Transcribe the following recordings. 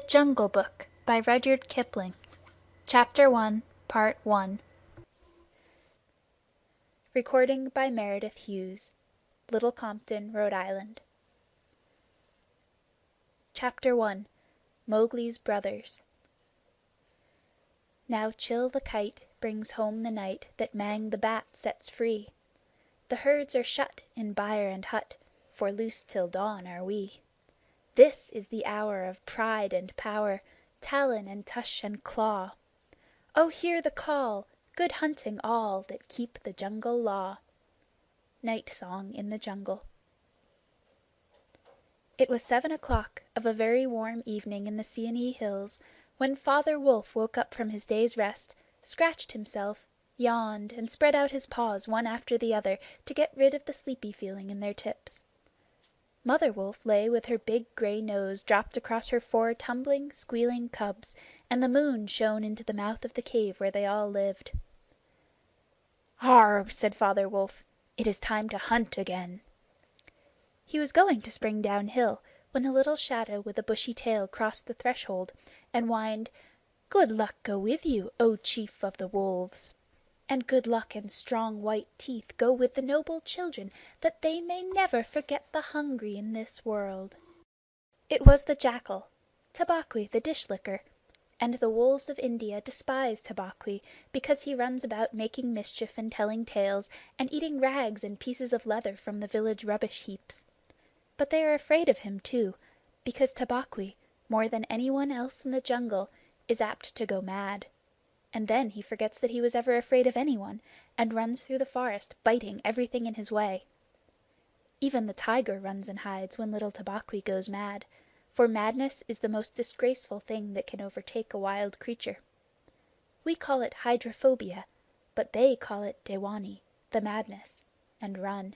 Jungle Book by Rudyard Kipling. Chapter 1, Part 1. Recording by Meredith Hughes. Little Compton, Rhode Island. Chapter 1. Mowgli's Brothers. Now Chill the Kite brings home the night that Mang the Bat sets free. The herds are shut in byre and hut, for loose till dawn are we. This is the hour of pride and power, Talon and tush and claw. Oh, hear the call! Good hunting all that keep the jungle law. Night Song in the Jungle. It was 7 o'clock of a very warm evening in the Seeonee Hills when Father Wolf woke up from his day's rest, scratched himself, yawned, and spread out his paws one after the other to get rid of the sleepy feeling in their tips. Mother Wolf lay with her big gray nose dropped across her 4 tumbling, squealing cubs, and the moon shone into the mouth of the cave where they all lived. "Arr!" said Father Wolf. "It is time to hunt again." He was going to spring downhill when a little shadow with a bushy tail crossed the threshold and whined, "Good luck go with you, O Chief of the Wolves! And good luck and strong white teeth go with the noble children, that they may never forget the hungry in this world." It was the jackal, Tabaqui the Dishlicker, and the wolves of India despise Tabaqui because he runs about making mischief and telling tales and eating rags and pieces of leather from the village rubbish heaps. But they are afraid of him too, because Tabaqui, more than anyone else in the jungle, is apt to go mad. And then he forgets that he was ever afraid of anyone, and runs through the forest biting everything in his way. Even the tiger runs and hides when little Tabaqui goes mad, for madness is the most disgraceful thing that can overtake a wild creature. We call it hydrophobia, but they call it dewani, the madness, and run.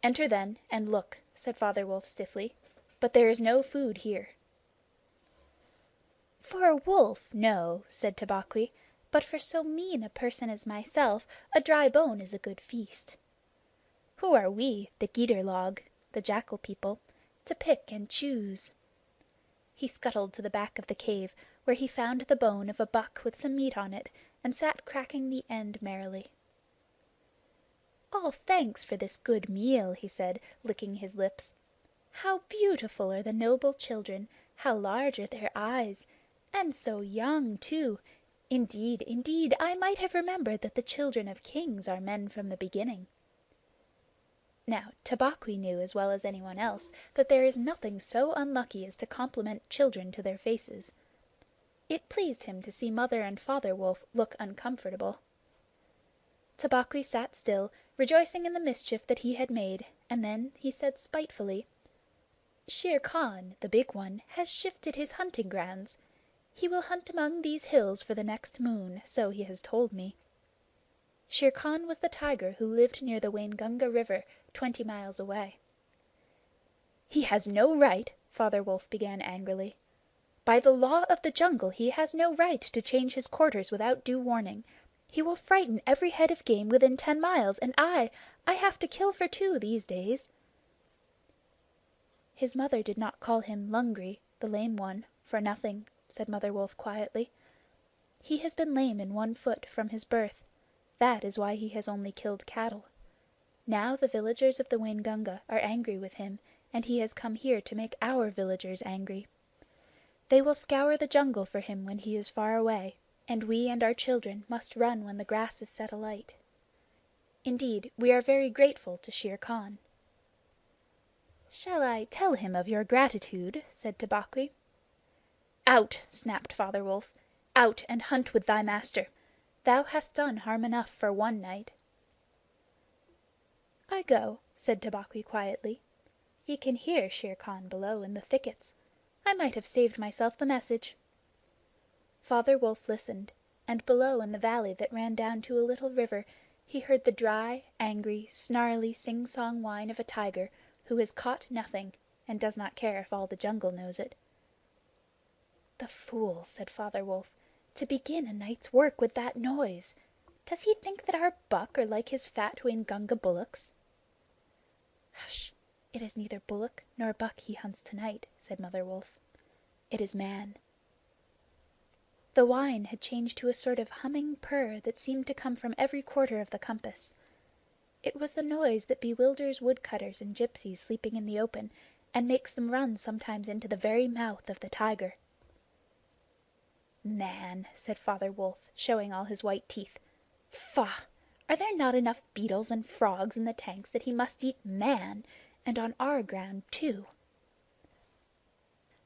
"Enter then, and look," said Father Wolf stiffly. "But there is no food here." "For a wolf, no," said Tabaqui, "but for so mean a person as myself, a dry bone is a good feast. Who are we, the Giederlog, the Jackal people, to pick and choose?" He scuttled to the back of the cave, where he found the bone of a buck with some meat on it, and sat cracking the end merrily. "All thanks for this good meal," he said, licking his lips. "How beautiful are the noble children! How large are their eyes! And so young, too! Indeed, indeed, I might have remembered that the children of kings are men from the beginning." Now Tabaqui knew as well as anyone else that there is nothing so unlucky as to compliment children to their faces. It pleased him to see Mother and Father Wolf look uncomfortable. Tabaqui sat still, rejoicing in the mischief that he had made, and then he said spitefully, "Shere Khan, the Big One, has shifted his hunting grounds. He will hunt among these hills for the next moon, so he has told me." Shere Khan was the tiger who lived near the Waingunga River, 20 miles away. "He has no right," Father Wolf began angrily. "By the law of the jungle he has no right to change his quarters without due warning. He will frighten every head of game within 10 miles, and I have to kill for 2 these days." "His mother did not call him Lungri, the Lame One, for nothing," said Mother Wolf quietly. "He has been lame in one foot from his birth. That is why he has only killed cattle. Now the villagers of the Waingunga are angry with him, and he has come here to make our villagers angry. They will scour the jungle for him when he is far away, and we and our children must run when the grass is set alight. Indeed, we are very grateful to Shere Khan." "Shall I tell him of your gratitude?" said Tabaqui. "Out!" snapped Father Wolf. "Out and hunt with thy master. Thou hast done harm enough for one night." "I go," said Tabaqui quietly. "Ye can hear Shere Khan below in the thickets. I might have saved myself the message." Father Wolf listened, and below in the valley that ran down to a little river he heard the dry, angry, snarly, sing-song whine of a tiger who has caught nothing and does not care if all the jungle knows it. "The fool," said Father Wolf, "to begin a night's work with that noise! Does he think that our buck are like his fat Waingunga bullocks?" "Hush! "It is neither bullock nor buck he hunts tonight," said Mother Wolf. "It is man." The whine had changed to a sort of humming purr that seemed to come from every quarter of the compass. It was the noise that bewilders woodcutters and gypsies sleeping in the open, and makes them run sometimes into the very mouth of the tiger. "Man," said Father Wolf, showing all his white teeth. "Faugh! Are there not enough beetles and frogs in the tanks that he must eat man, and on our ground too?"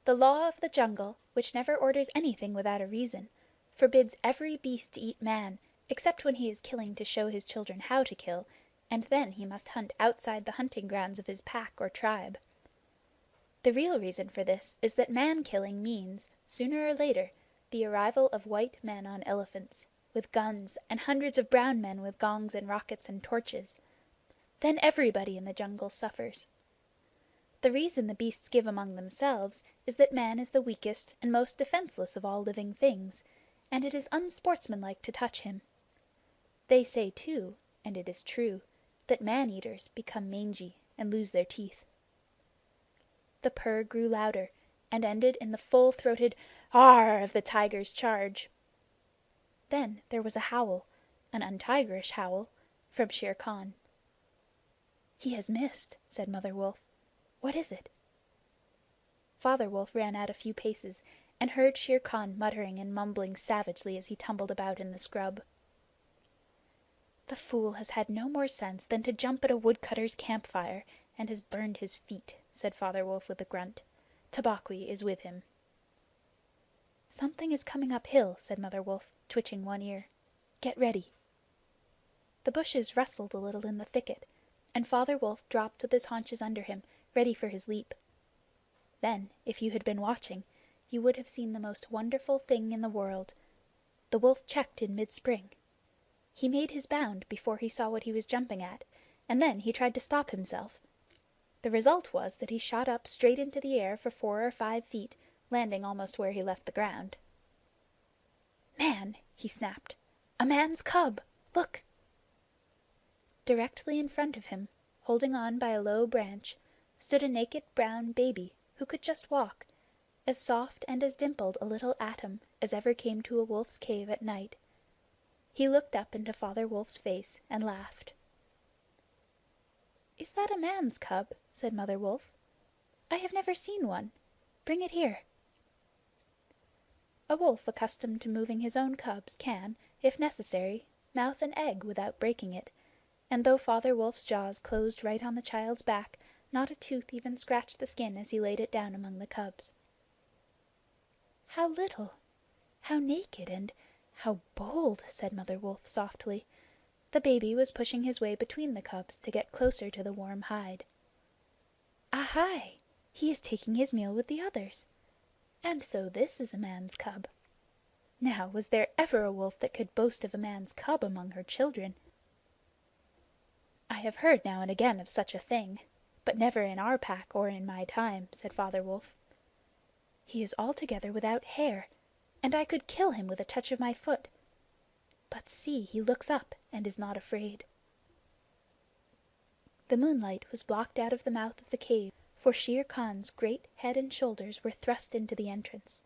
The Law of the Jungle, which never orders anything without a reason, forbids every beast to eat man except when he is killing to show his children how to kill, and then he must hunt outside the hunting grounds of his pack or tribe. The real reason for this is that man killing means, sooner or later, the arrival of white men on elephants, with guns, and hundreds of brown men with gongs and rockets and torches. Then everybody in the jungle suffers. The reason the beasts give among themselves is that man is the weakest and most defenseless of all living things, and it is unsportsmanlike to touch him. They say, too, and it is true, that man-eaters become mangy and lose their teeth. The purr grew louder, and ended in the full-throated "Arr!" of the tiger's charge. Then there was a howl, an untigerish howl, from Shere Khan. "He has missed," said Mother Wolf. "What is it?" Father Wolf ran out a few paces, and heard Shere Khan muttering and mumbling savagely as he tumbled about in the scrub. "The fool has had no more sense than to jump at a woodcutter's campfire, and has burned his feet," said Father Wolf with a grunt. "Tabaqui is with him." "Something is coming uphill," said Mother Wolf, twitching one ear. "Get ready." The bushes rustled a little in the thicket, and Father Wolf dropped with his haunches under him, ready for his leap. Then, if you had been watching, you would have seen the most wonderful thing in the world. The wolf checked in mid-spring. He made his bound before he saw what he was jumping at, and then he tried to stop himself. The result was that he shot up straight into the air for 4 or 5 feet, landing almost where he left the ground. "Man!" he snapped. "A man's cub! Look!" Directly in front of him, holding on by a low branch, stood a naked brown baby who could just walk, as soft and as dimpled a little atom as ever came to a wolf's cave at night. He looked up into Father Wolf's face and laughed. "Is that a man's cub?" said Mother Wolf. "I have never seen one. Bring it here." A wolf accustomed to moving his own cubs can, if necessary, mouth an egg without breaking it, and though Father Wolf's jaws closed right on the child's back, not a tooth even scratched the skin as he laid it down among the cubs. "How little, how naked, and how bold!" said Mother Wolf softly. The baby was pushing his way between the cubs to get closer to the warm hide. "Ahai! He is taking his meal with the others. And so this is a man's cub. Now, was there ever a wolf that could boast of a man's cub among her children?" "I have heard now and again of such a thing, but never in our pack or in my time," said Father Wolf. "He is altogether without hair, and I could kill him with a touch of my foot. But see, he looks up and is not afraid." The moonlight was blocked out of the mouth of the cave, for Shere Khan's great head and shoulders were thrust into the entrance.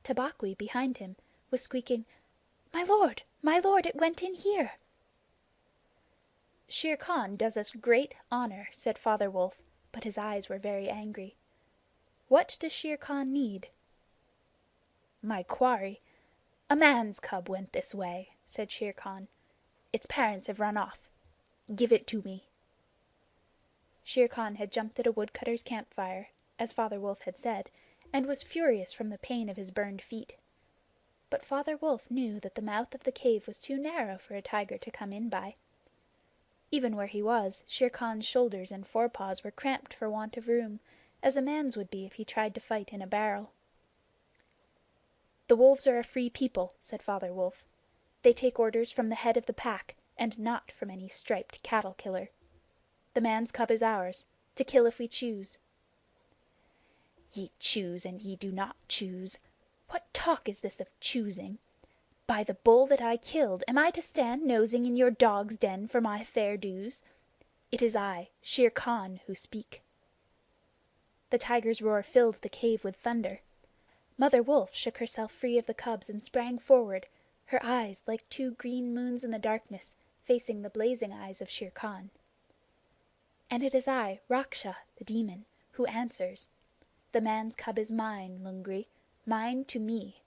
Tabaqui, behind him, was squeaking, my lord, it went in here!" "Shere Khan does us great honor," said Father Wolf, but his eyes were very angry. "What does Shere Khan need?" "My quarry. A man's cub went this way," said Shere Khan. "Its parents have run off. Give it to me." Shere Khan had jumped at a woodcutter's campfire, as Father Wolf had said, and was furious from the pain of his burned feet. But Father Wolf knew that the mouth of the cave was too narrow for a tiger to come in by. Even where he was, Shere Khan's shoulders and forepaws were cramped for want of room, as a man's would be if he tried to fight in a barrel. "The wolves are a free people," said Father Wolf. "They take orders from the head of the pack, and not from any striped cattle killer. The man's cub is ours, to kill if we choose." "Ye choose and ye do not choose. What talk is this of choosing? By the bull that I killed, am I to stand nosing in your dog's den for my fair dues? It is I, Shere Khan, who speak." The tiger's roar filled the cave with thunder. Mother Wolf shook herself free of the cubs and sprang forward, her eyes like two green moons in the darkness, facing the blazing eyes of Shere Khan. "And it is I, Raksha, the demon, who answers. The man's cub is mine, Lungri, mine to me.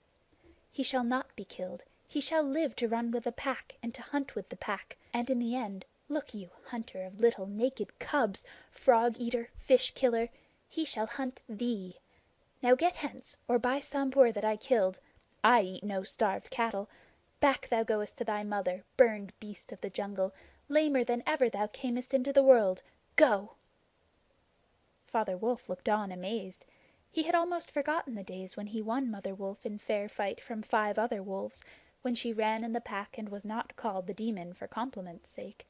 He shall not be killed. He shall live to run with the Pack and to hunt with the Pack, and in the end, look you, hunter of little naked cubs, frog-eater, fish-killer, he shall hunt thee. Now get hence, or by Sambur that I killed, I eat no starved cattle, back thou goest to thy mother, burned beast of the jungle, lamer than ever thou camest into the world. Go!" Father Wolf looked on amazed. He had almost forgotten the days when he won Mother Wolf in fair fight from 5 other wolves, when she ran in the pack and was not called the demon for compliment's sake.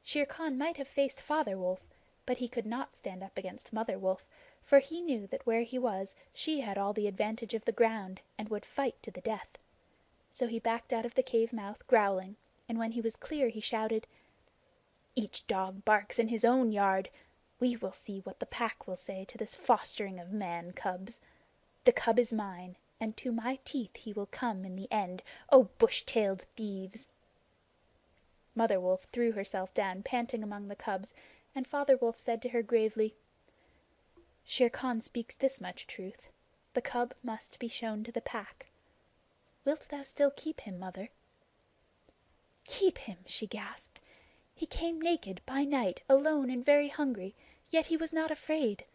Shere Khan might have faced Father Wolf, but he could not stand up against Mother Wolf, for he knew that where he was she had all the advantage of the ground and would fight to the death. So he backed out of the cave mouth growling, and when he was clear he shouted, "Each dog barks in his own yard. We will see what the Pack will say to this fostering of man cubs. The cub is mine, and to my teeth he will come in the end, O bush-tailed thieves!" Mother Wolf threw herself down panting among the cubs, and Father Wolf said to her gravely, "Shere Khan speaks this much truth. The cub must be shown to the Pack. Wilt thou still keep him, Mother?" "Keep him!" she gasped. "He came naked, by night, alone and very hungry, yet he was not afraid.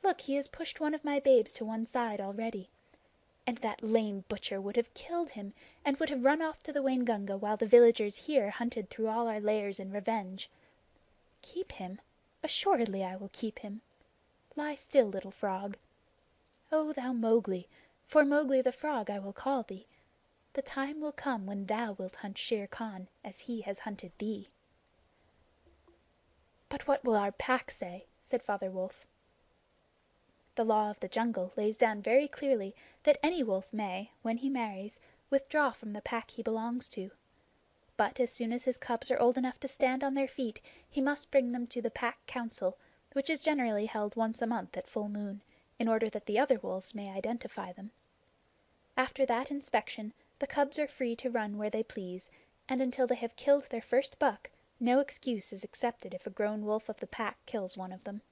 Look, he has pushed one of my babes to one side already. And that lame butcher would have killed him, and would have run off to the Waingunga while the villagers here hunted through all our lairs in revenge. Keep him? Assuredly I will keep him. Lie still, little frog. O thou Mowgli, for Mowgli the Frog I will call thee. The time will come when thou wilt hunt Shere Khan as he has hunted thee." "But what will our Pack say?" said Father Wolf. "The Law of the Jungle lays down very clearly that any wolf may, when he marries, withdraw from the Pack he belongs to. But as soon as his cubs are old enough to stand on their feet, he must bring them to the Pack Council, which is generally held once a month at full moon, in order that the other wolves may identify them. After that inspection, the cubs are free to run where they please, and until they have killed their first buck, no excuse is accepted if a grown wolf of the Pack kills one of them.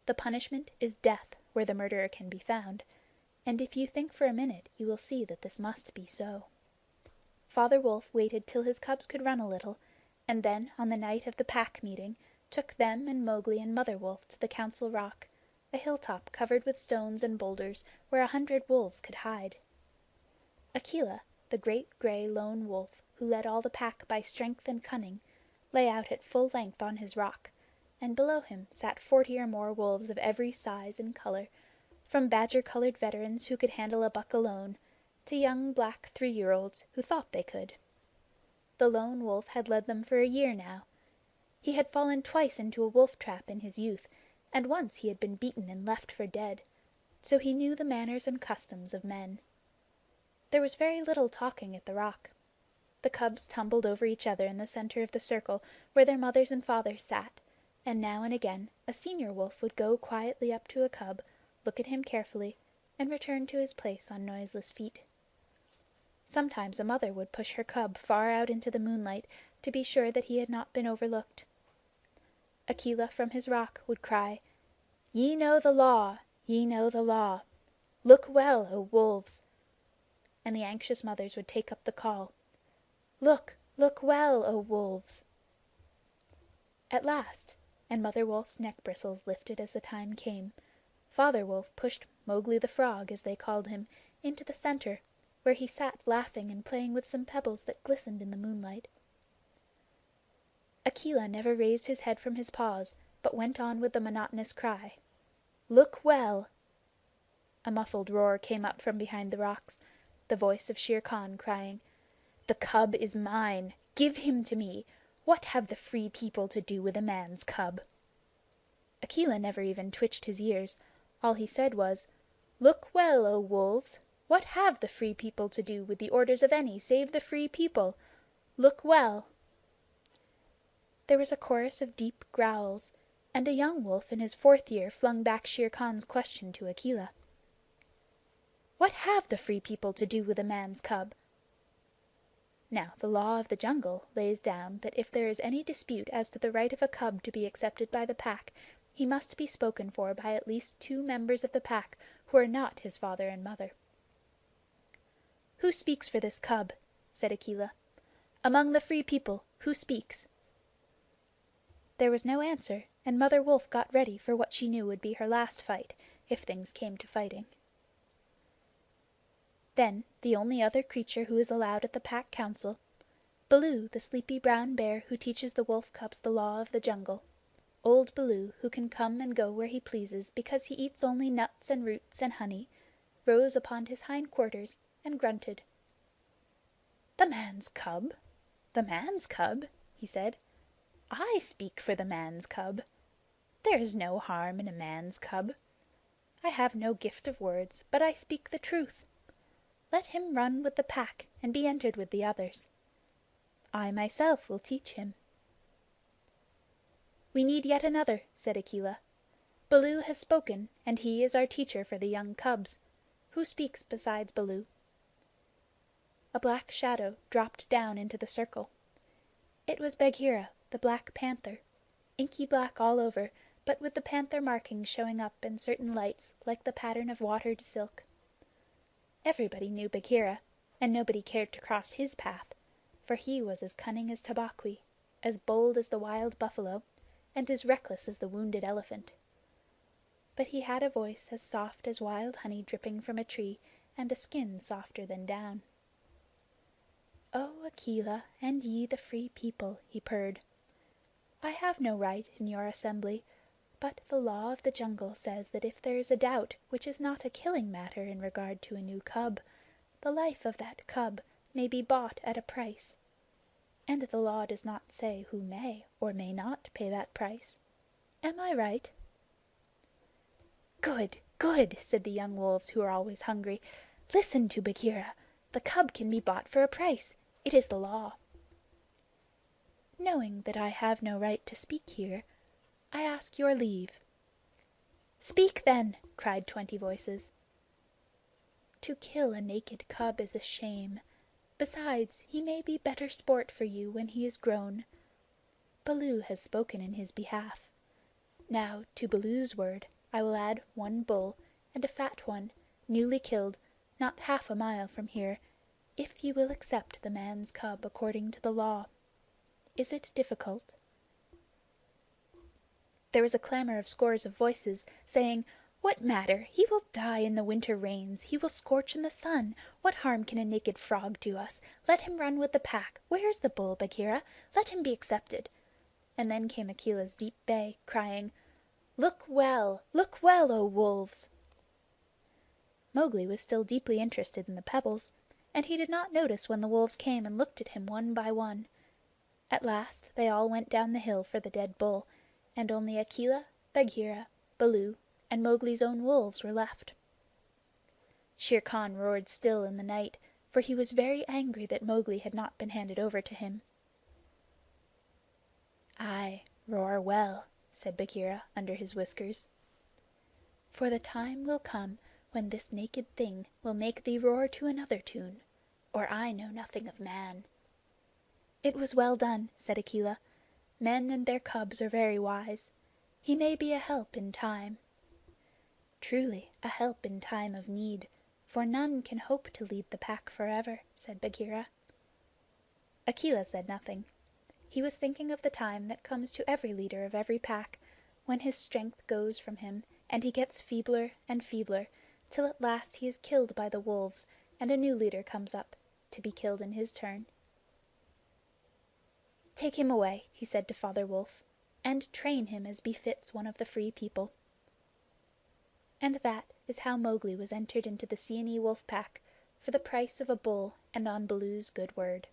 The punishment is death where the murderer can be found, and if you think for a minute you will see that this must be so." Father Wolf waited till his cubs could run a little, and then on the night of the Pack meeting took them and Mowgli and Mother Wolf to the Council Rock, a hilltop covered with stones and boulders where 100 wolves could hide. Akela, the great gray lone wolf who led all the Pack by strength and cunning, lay out at full length on his rock, and below him sat 40 or more wolves of every size and color, from badger-colored veterans who could handle a buck alone, to young black 3-year-olds who thought they could. The lone wolf had led them for a year now. He had fallen twice into a wolf trap in his youth, and once he had been beaten and left for dead, so he knew the manners and customs of men. There was very little talking at the rock. The cubs tumbled over each other in the center of the circle where their mothers and fathers sat, and now and again a senior wolf would go quietly up to a cub, look at him carefully, and return to his place on noiseless feet. Sometimes a mother would push her cub far out into the moonlight to be sure that he had not been overlooked. Akela from his rock would cry, "Ye know the law! Ye know the law! Look well, O wolves!" And the anxious mothers would take up the call, "Look, look well, O wolves!" At last, and Mother Wolf's neck bristles lifted as the time came, Father Wolf pushed Mowgli the Frog, as they called him, into the center, where he sat laughing and playing with some pebbles that glistened in the moonlight. Akela never raised his head from his paws, but went on with the monotonous cry, "Look well!" A muffled roar came up from behind the rocks, the voice of Shere Khan crying, "The cub is mine! Give him to me! What have the Free People to do with a man's cub?" Akela never even twitched his ears. All he said was, "Look well, O wolves! What have the Free People to do with the orders of any save the Free People? Look well!" There was a chorus of deep growls, and a young wolf in his 4th year flung back Shere Khan's question to Akela. "What have the Free People to do with a man's cub?" Now the Law of the Jungle lays down that if there is any dispute as to the right of a cub to be accepted by the Pack, he must be spoken for by at least 2 members of the Pack who are not his father and mother. "Who speaks for this cub?" said Akela. "Among the Free People, who speaks?" There was no answer, and Mother Wolf got ready for what she knew would be her last fight, if things came to fighting. Then the only other creature who is allowed at the Pack Council, Baloo, the sleepy brown bear who teaches the wolf cubs the Law of the Jungle, old Baloo, who can come and go where he pleases because he eats only nuts and roots and honey, rose upon his hind quarters and grunted. "The man's cub? The man's cub?" he said. "I speak for the man's cub. There is no harm in a man's cub. I have no gift of words, but I speak the truth. Let him run with the Pack and be entered with the others. I myself will teach him." "We need yet another," said Akela. "Baloo has spoken, and he is our teacher for the young cubs. Who speaks besides Baloo?" A black shadow dropped down into the circle. It was Bagheera, the Black Panther, inky black all over, but with the panther markings showing up in certain lights like the pattern of watered silk. Everybody knew Bagheera, and nobody cared to cross his path, for he was as cunning as Tabaqui, as bold as the wild buffalo, and as reckless as the wounded elephant. But he had a voice as soft as wild honey dripping from a tree, and a skin softer than down. "O Akela, and ye the Free People," he purred, "I have no right in your assembly, but the Law of the Jungle says that if there is a doubt which is not a killing matter in regard to a new cub, the life of that cub may be bought at a price. And the law does not say who may or may not pay that price. Am I right?" "Good, good," said the young wolves, who are always hungry. "Listen to Bagheera. The cub can be bought for a price. It is the law." "Knowing that I have no right to speak here, I ask your leave." "Speak, then!" cried 20 voices. "To kill a naked cub is a shame. Besides, he may be better sport for you when he is grown. Baloo has spoken in his behalf. Now, to Baloo's word I will add 1 bull, and a fat one, newly killed, not half a mile from here, if ye will accept the man's cub according to the law. Is it difficult?" There was a clamor of scores of voices, saying, "What matter? He will die in the winter rains. He will scorch in the sun. What harm can a naked frog do us? Let him run with the Pack. Where's the bull, Bagheera? Let him be accepted." And then came Akela's deep bay, crying, "Look well, O wolves!" Mowgli was still deeply interested in the pebbles, and he did not notice when the wolves came and looked at him one by one. At last they all went down the hill for the dead bull, and only Akela, Bagheera, Baloo, and Mowgli's own wolves were left. Shere Khan roared still in the night, for he was very angry that Mowgli had not been handed over to him. "Ay, roar well," said Bagheera under his whiskers. "For the time will come when this naked thing will make thee roar to another tune, or I know nothing of man." "It was well done," said Akela. "Men and their cubs are very wise. He may be a help in time." "Truly, a help in time of need, for none can hope to lead the Pack forever," said Bagheera. Akela said nothing. He was thinking of the time that comes to every leader of every pack, when his strength goes from him, and he gets feebler and feebler, till at last he is killed by the wolves, and a new leader comes up, to be killed in his turn. "Take him away," he said to Father Wolf, "and train him as befits one of the Free People." And that is how Mowgli was entered into the Seeonee Wolf Pack for the price of a bull and on Baloo's good word.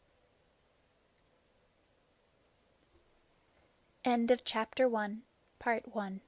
End of Chapter 1, Part 1.